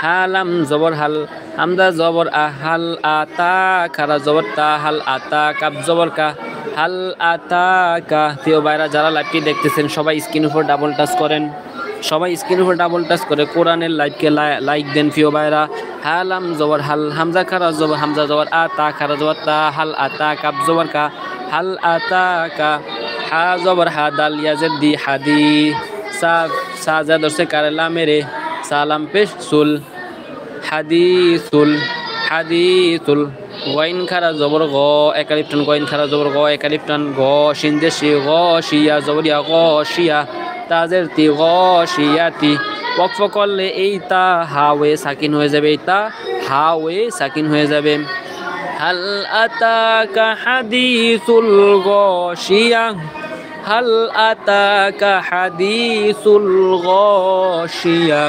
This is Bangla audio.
হালাম জবর হাল, হামজা জবর আ, হাল আতা খারা জবর তা, হাল আতা কাপ জবর কা, হাল আতা কা। প্রিয় ভাইরা যারা লাইভটি দেখতেছেন সবাই স্ক্রিন উপর ডাবল টাচ করেন, সবাই স্ক্রিন উপর ডাবল টাচ করে কোরআনের লাইভকে লাইক দেন প্রিয় ভাইরা। হালাম জবর হাল, হামজা খারা জবর, হামজা জবর আ তা খারা জবর তা, হাল আতা কাপ জবর কা, হাল আতা কা। হা জবর হা, দাল ইয়াজের দি, হাদি সা, সা যা দর্শে কারেলা মেরে, সালাম পেশ সুল, হাদিসুল, হাদিসুল। গইন খারা জবর গ একালিপটান, গইন খারা জবর গ একালিপটান, গ শিন দেশি গ শিয়া জবরিয়া গ শিয়া, তাজের তি গ শিয়াতি। ওয়াকফ করলে এই তা হাওয়ে সাকিন হয়ে যাবে, এই তা হাওয়ে সাকিন হয়ে যাবে। হাল আতাকা হাদিসুল গাশিয়া, হাল আতাকা হাদিসুল গাশিয়া।